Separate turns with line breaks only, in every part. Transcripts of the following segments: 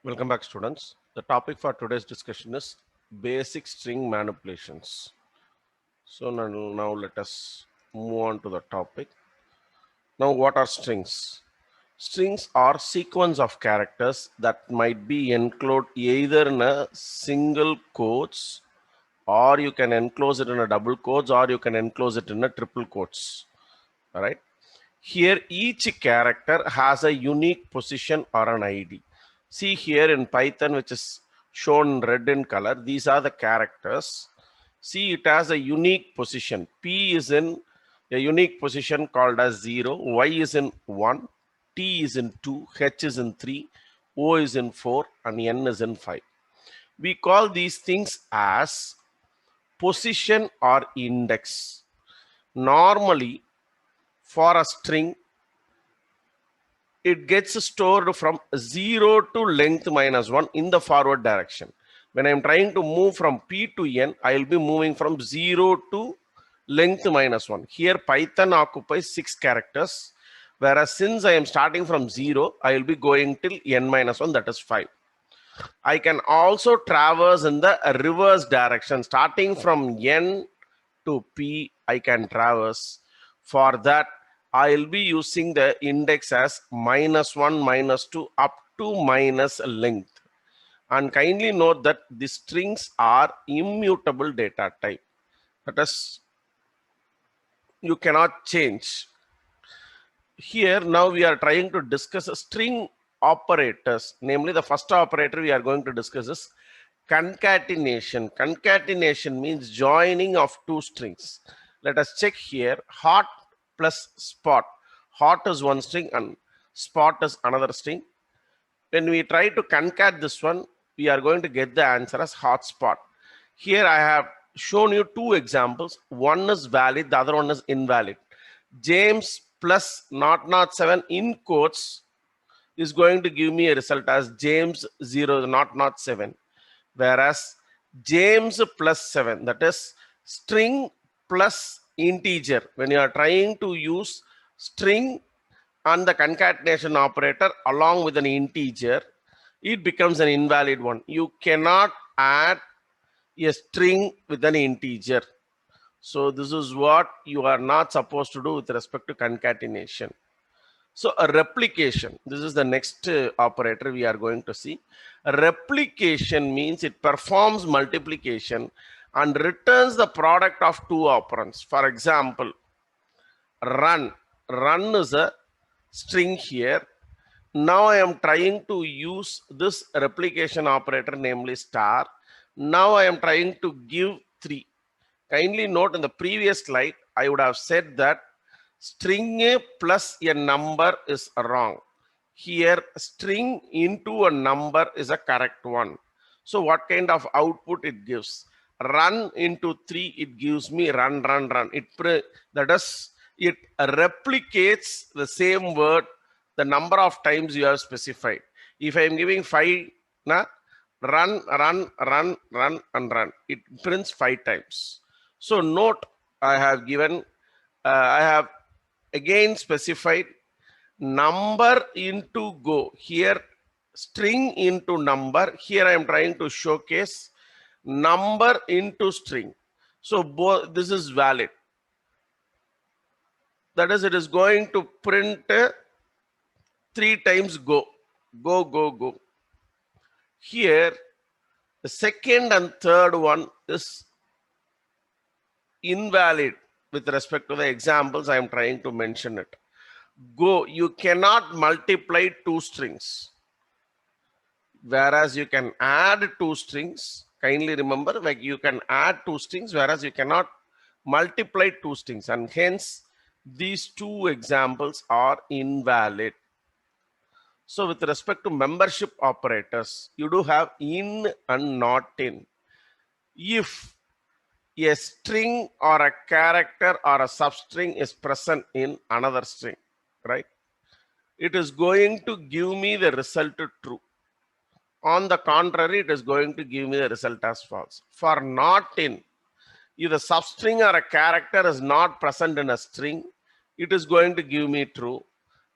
Welcome back, students. The topic for today's discussion is basic string manipulations. So now let us move on to the topic. Now, what are strings? Strings are sequence of characters that might be enclosed either in a single quotes, or you can enclose it in a double quotes, or you can enclose it in a triple quotes. All right. Here, each character has a unique position or an ID. See here in Python, which is shown red in color, these are the characters. See, it has a unique position. P is in a unique position called as 0, Y is in 1, T is in 2, H is in 3, O is in 4, and N is in 5. We call these things as position or index. Normally, for a string, it gets stored from 0 to length minus 1 in the forward direction. When I'm trying to move from P to N, I'll be moving from 0 to length minus 1. Here Python occupies 6 characters, whereas since I am starting from 0, I will be going till N minus 1, that is 5. I can also traverse in the reverse direction. Starting from N to P, I can traverse. For that, I'll be using the index as -1, -2 up to minus length. And kindly note that the strings are immutable data type. That is, you cannot change. Here now we are trying to discuss string operators. Namely, the first operator we are going to discuss is concatenation. Concatenation means joining of two strings. Let us check here. Hot plus spot. Hot is one string and spot is another string. When we try to concat this one, we are going to get the answer as hotspot. Here I have shown you two examples. One is valid, the other one is invalid. James plus 007 in quotes is going to give me a result as James 007. Whereas James plus 7, that is string plus integer. When you are trying to use string and the concatenation operator along with an integer, it becomes an invalid one. You cannot add a string with an integer. So this is what you are not supposed to do with respect to concatenation. So a replication, this is the next operator we are going to see. A replication means it performs multiplication and returns the product of two operands. For example, run. Run is a string here. Now I am trying to use this replication operator, namely star. Now I am trying to give 3. Kindly note in the previous slide, I would have said that string A plus a number is wrong. Here, string into a number is a correct one. So what kind of output it gives? Run into 3, it gives me run, run, run. That is, it replicates the same word the number of times you have specified. If I am giving 5, run, run, run, run, and run, it prints 5 times. So note, I have given, I have again specified number into go. Here, string into number. Here I am trying to showcase number into string. So this is valid. That is, it is going to print 3 times go. Go, go, go. Here, the second and third one is invalid with respect to the examples I am trying to mention it. Go, you cannot multiply 2 strings. Whereas you can add 2 strings. Kindly remember, like you can add 2 strings, whereas you cannot multiply 2 strings. And hence, these 2 examples are invalid. So with respect to membership operators, you do have in and not in. If a string or a character or a substring is present in another string, right? It is going to give me the result true. On the contrary, it is going to give me the result as false. For not in, if the substring or a character is not present in a string, it is going to give me true.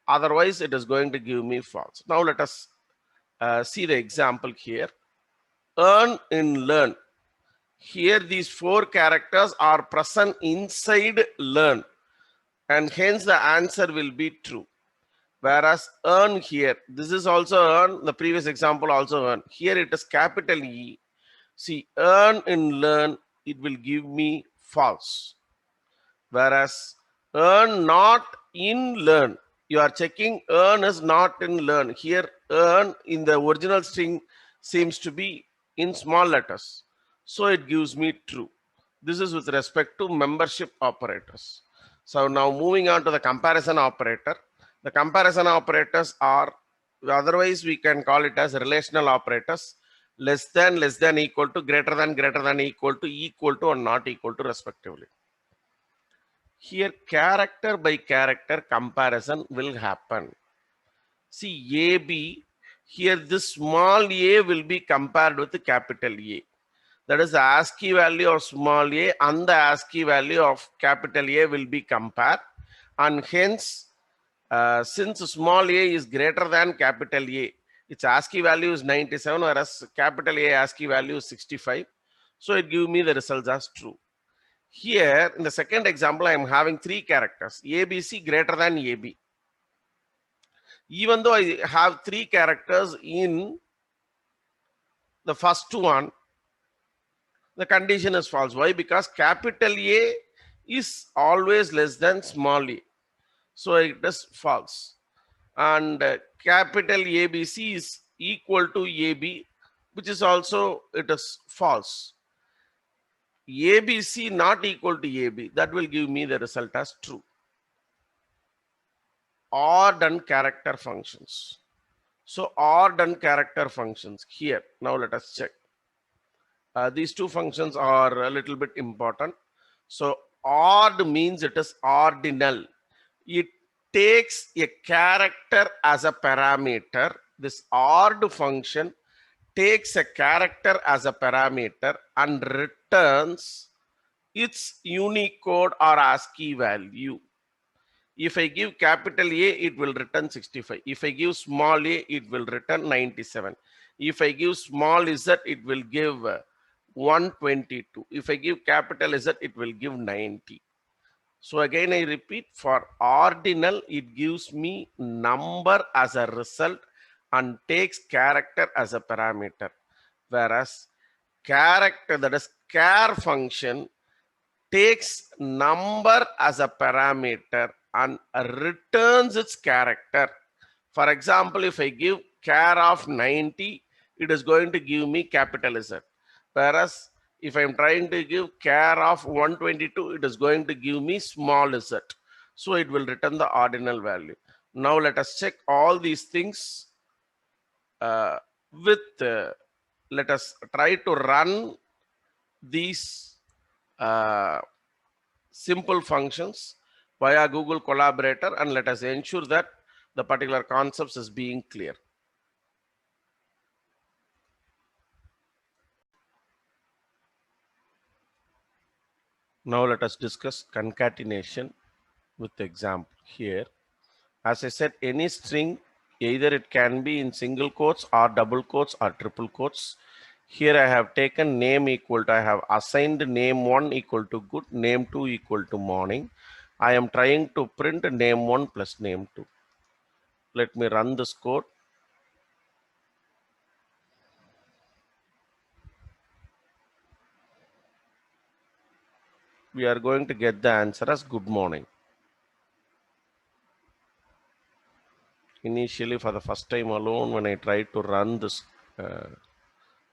Otherwise, it is going to give me false. Now let us See the example here. Earn in learn. Here these 4 characters are present inside learn, and hence the answer will be true. Whereas earn here, this is also earn, the previous example also earn. Here it is capital E. See, earn in learn, it will give me false. Whereas earn not in learn, you are checking earn is not in learn. Here earn in the original string seems to be in small letters. So it gives me true. This is with respect to membership operators. So now moving on to the comparison operator. The comparison operators are, otherwise we can call it as relational operators. Less than, equal to, greater than, equal to, or not equal to respectively. Here character by character comparison will happen. See AB, here this small a will be compared with the capital A. That is the ASCII value of small a and the ASCII value of capital A will be compared, and hence since small a is greater than capital A, its ASCII value is 97, whereas capital A ASCII value is 65. So it gives me the results as true. Here in the second example, I am having 3 characters, ABC greater than AB. Even though I have 3 characters in the first one, the condition is false. Why? Because capital A is always less than small a. So it is false. And capital ABC is equal to AB, which is also, it is false. ABC not equal to AB, that will give me the result as true. Or done character functions. So or done character functions here. Now let us check. These 2 functions are a little bit important. So odd means it is ordinal. It takes a character as a parameter. This odd function takes a character as a parameter and returns its Unicode or ASCII value. If I give capital A, it will return 65. If I give small a, it will return 97. If I give small z, it will give 122. If I give capital Z, it will give 90. So again, I repeat, for ordinal, it gives me number as a result and takes character as a parameter. Whereas character, that is char function, takes number as a parameter and returns its character. For example, if I give char of 90, it is going to give me capital Z. Whereas if I'm trying to give char of 122, it is going to give me small z. So it will return the ordinal value. Now let us check all these things let us try to run these simple functions via Google Collaborator, and let us ensure that the particular concepts is being clear. Now let us discuss concatenation with the example here. As I said, any string, either it can be in single quotes or double quotes or triple quotes. Here I have taken name equal to, I have assigned name 1 equal to good, name 2 equal to morning. I am trying to print name 1 plus name 2. Let me run this code. We are going to get the answer as good morning. Initially, for the first time alone, when I try to run this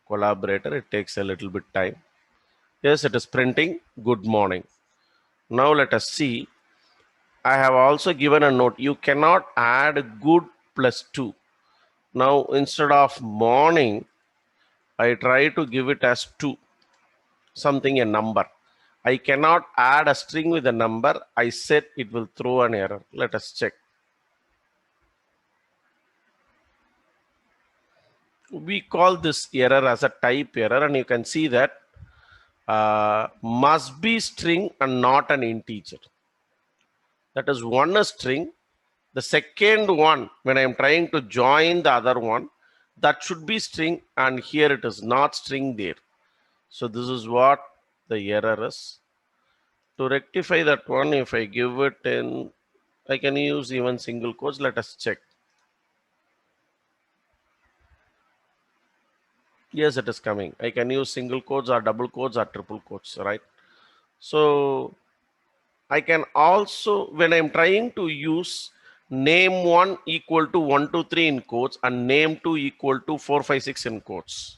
collaborator, it takes a little bit time. Yes, it is printing good morning. Now let us see. I have also given a note. You cannot add good plus 2. Now instead of morning, I try to give it as 2, something a number. I cannot add a string with a number. I said it will throw an error. Let us check. We call this error as a type error, and you can see that must be string and not an integer. That is one a string. The second one, when I am trying to join the other one, that should be string, and here it is not string there. So this is what the error is. To rectify that one, if I give it in, I can use even single quotes. Let us check. Yes, it is coming. I can use single quotes or double quotes or triple quotes, right? So I can also, when I'm trying to use name 1 equal to 1, 2, 3 in quotes and name 2 equal to 4, 5, 6 in quotes.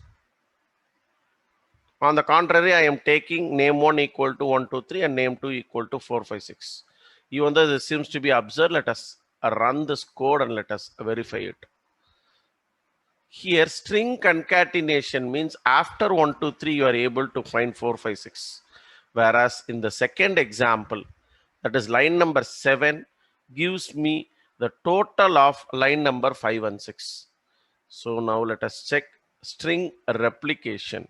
On the contrary, I am taking name 1 equal to 1, 2, 3 and name 2 equal to 4, 5, 6. Even though this seems to be absurd, let us run this code and let us verify it. Here, string concatenation means after 1, 2, 3, you are able to find 4, 5, 6. Whereas in the second example, that is line number 7, gives me the total of line number 5 and 6. So now let us check string replication.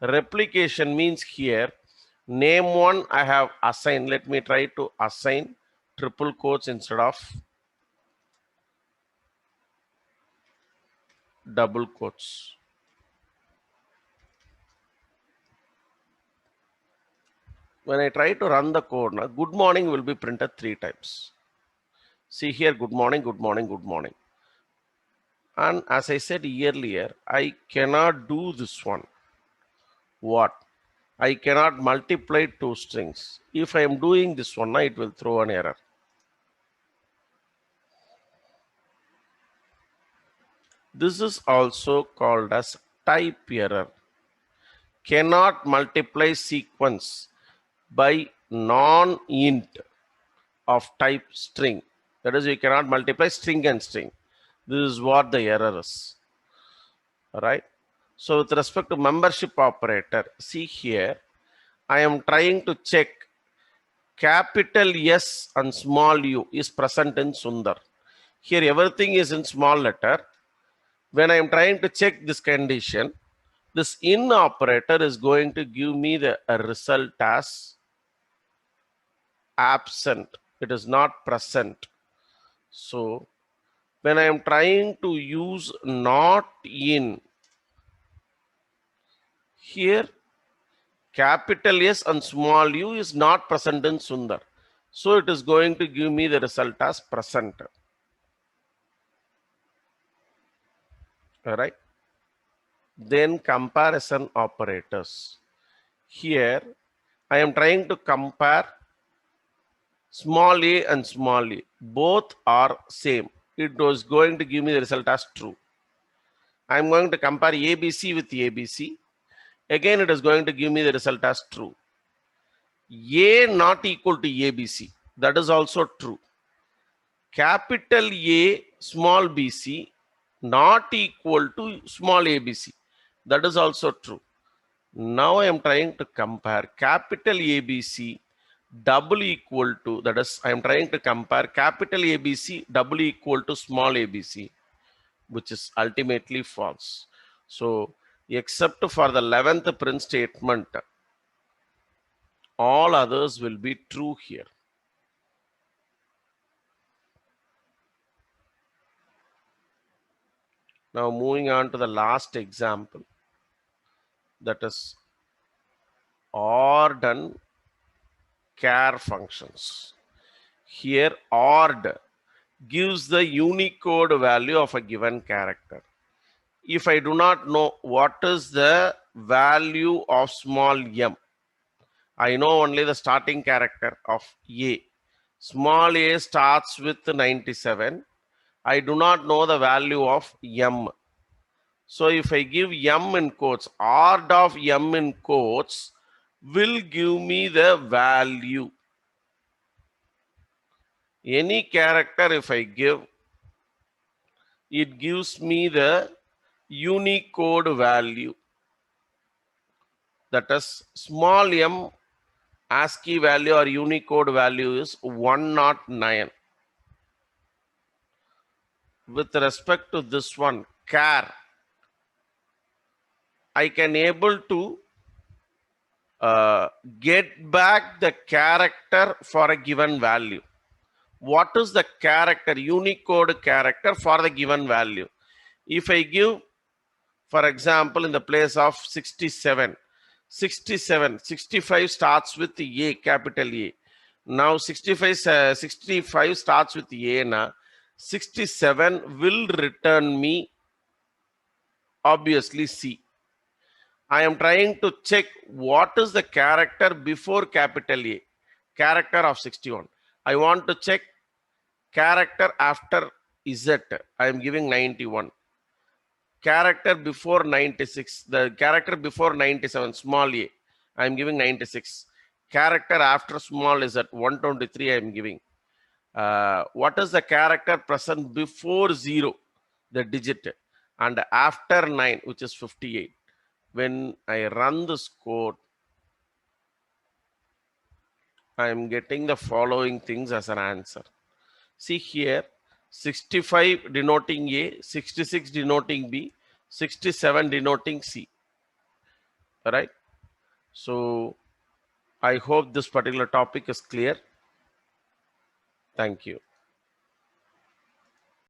Replication means here, name 1 I have assigned. Let me try to assign triple quotes instead of double quotes. When I try to run the code, now good morning will be printed 3 times. See here, good morning, good morning, good morning. And as I said earlier, I cannot do this one. What? I cannot multiply 2 strings. If I am doing this one, it will throw an error. This is also called as type error. Cannot multiply sequence by non-int of type string. That is, you cannot multiply string and string. This is what the error is. All right. So with respect to membership operator, see here, I am trying to check capital S and small u is present in Sundar. Here everything is in small letter. When I am trying to check this condition, this in operator is going to give me the result as absent. It is not present. So when I am trying to use not in, here capital S and small u is not present in Sundar. So it is going to give me the result as present. All right. Then comparison operators. Here I am trying to compare small a and small a. Both are same. It was going to give me the result as true. I am going to compare ABC with ABC. Again, it is going to give me the result as true. A not equal to ABC. That is also true. Capital A, small bc not equal to small abc. That is also true. Now I am trying to compare capital ABC double equal to, that is, I am trying to compare capital ABC double equal to small abc, which is ultimately false. So except for the 11th print statement, all others will be true here. Now moving on to the last example, that is ORD and char functions. Here ORD gives the Unicode value of a given character. If I do not know what is the value of small m, I know only the starting character of A. Small a starts with 97. I do not know the value of m. So if I give m in quotes, ORD of m in quotes will give me the value. Any character if I give, it gives me the Unicode value. That is, small m ASCII value or Unicode value is 109. With respect to this one, char, I can able to get back the character for a given value. What is the character, Unicode character for the given value? If I give For example, in the place of 67, 65 starts with A, capital A. Now 65 starts with A. Now 67 will return me obviously C. I am trying to check what is the character before capital A, character of 61. I want to check character after Z. I am giving 91. Character before 96, the character before 97, small a, I am giving 96. Character after small is at 123, I am giving. What is the character present before 0, the digit, and after 9, which is 58. When I run this code, I am getting the following things as an answer. See here, 65 denoting A, 66 denoting B, 67 denoting C. All right. So I hope this particular topic is clear. Thank you.